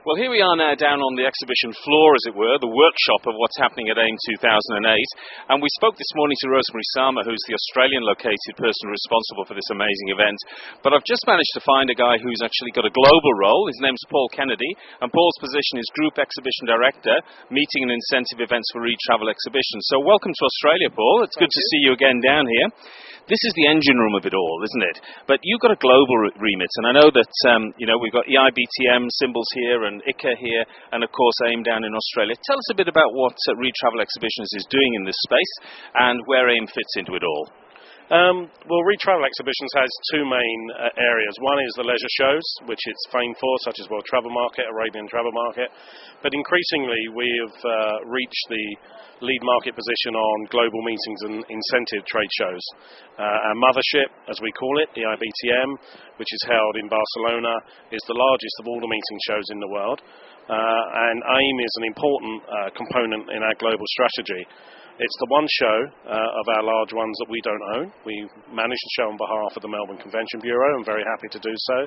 Well, here we are now down on the exhibition floor, as it were, the workshop of what's happening at AIME 2008. And we spoke this morning to Rosemary Sama, who's the Australian-located person responsible for this amazing event. But I've just managed to find a guy who's actually got a global role. His name's Paul Kennedy, and Paul's position is Group Exhibition Director, Meeting and Incentive Events for Retravel Exhibitions. So welcome to Australia, Paul. It's good to see you again down here. This is the engine room of it all, isn't it? But you've got a global remit, and I know that, we've got EIBTM symbols here and ICA here, and of course AIME down in Australia. Tell us a bit about what Retravel Exhibitions is doing in this space, and where AIME fits into it all. Well, Retravel Exhibitions has two main areas. One is the leisure shows, which it's famed for, such as World Travel Market, Arabian Travel Market. But increasingly, we have reached the lead market position on global meetings and incentive trade shows. Our mothership, as we call it, the EIBTM, which is held in Barcelona, is the largest of all the meeting shows in the world. And AIME is an important component in our global strategy. It's the one show of our large ones that we don't own. We manage the show on behalf of the Melbourne Convention Bureau. I'm very happy to do so.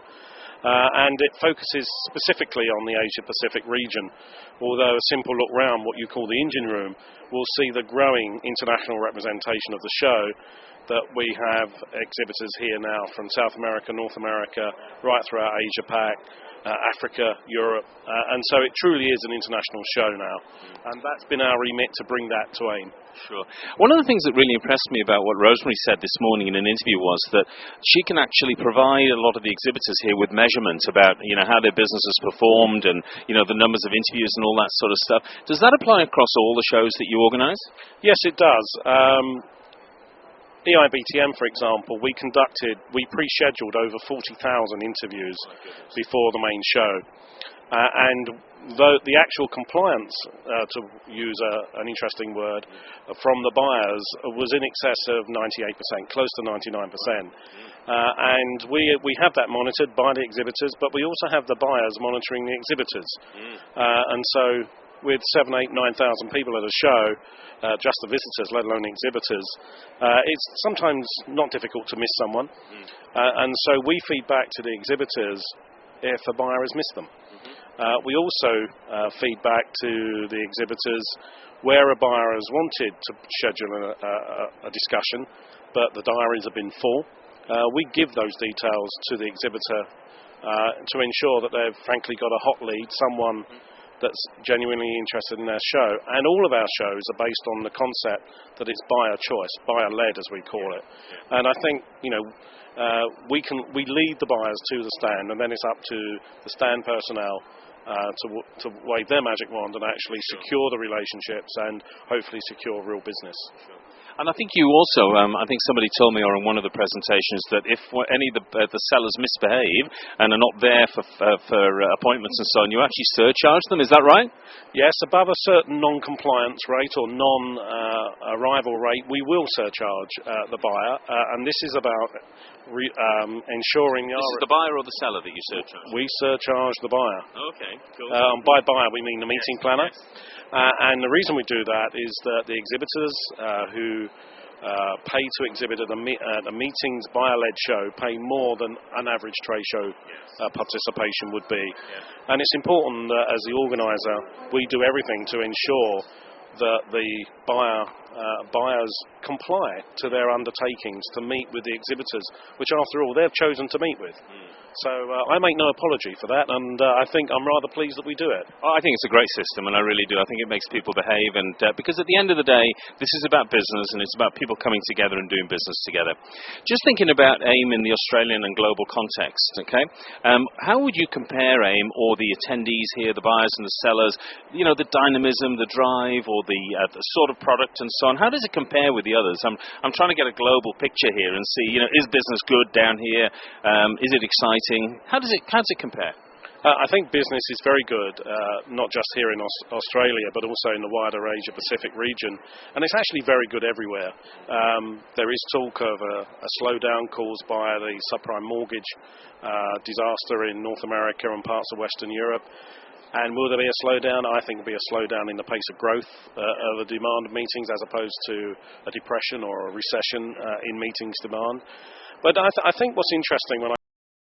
And it focuses specifically on the Asia-Pacific region. Although a simple look round what you call the engine room will see the growing international representation of the show, that we have exhibitors here now from South America, North America, right throughout Asia-Pac, Africa, Europe, and so it truly is an international show now, and that's been our remit to bring that to AIME. Sure. One of the things that really impressed me about what Rosemary said this morning in an interview was that she can actually provide a lot of the exhibitors here with measurements about, how their business has performed and, the numbers of interviews and all that sort of stuff. Does that apply across all the shows that you organise? Yes, it does. EIBTM, for example, we pre-scheduled over 40,000 interviews before the main show. And the actual compliance, to use an interesting word, from the buyers was in excess of 98%, close to 99%. And we have that monitored by the exhibitors, but we also have the buyers monitoring the exhibitors. And so with 7,000, 8,000, 9,000 people at a show, just the visitors, let alone the exhibitors, it's sometimes not difficult to miss someone. And so we feed back to the exhibitors if a buyer has missed them. We also feed back to the exhibitors where a buyer has wanted to schedule a discussion, but the diaries have been full. We give those details to the exhibitor to ensure that they've frankly got a hot lead, someone that's genuinely interested in their show. And all of our shows are based on the concept that it's buyer choice, buyer-led as we call it. And I think, we lead the buyers to the stand, and then it's up to the stand personnel to wave their magic wand and actually secure the relationships and hopefully secure real business. And I think you also, I think somebody told me or in one of the presentations that if any of the sellers misbehave and are not there for appointments and so on, you actually surcharge them. Is that right? Yes, above a certain non-compliance rate or non-arrival rate, we will surcharge the buyer. And this is about ensuring... This is the buyer or the seller that you surcharge? We surcharge the buyer. Okay, cool. By buyer, we mean the meeting planner. Yes. And the reason we do that is that the exhibitors who pay to exhibit at a meetings buyer-led show pay more than an average trade show participation would be. And it's important that as the organiser we do everything to ensure that the buyers comply to their undertakings to meet with the exhibitors, which after all they've chosen to meet with. So I make no apology for that, and I think I'm rather pleased that we do it. I think it's a great system, and I really do. I think it makes people behave, and because at the end of the day, this is about business, and it's about people coming together and doing business together. Just thinking about AIME in the Australian and global context, okay? How would you compare AIME or the attendees here, the buyers and the sellers, the dynamism, the drive, or the sort of product and so on? How does it compare with the others? I'm trying to get a global picture here and see, is business good down here? Is it exciting? How does it compare? I think business is very good, not just here in Australia, but also in the wider Asia-Pacific region. And it's actually very good everywhere. There is talk of a slowdown caused by the subprime mortgage disaster in North America and parts of Western Europe. And will there be a slowdown? I think there will be a slowdown in the pace of growth of the demand of meetings as opposed to a depression or a recession in meetings demand. But I think what's interesting when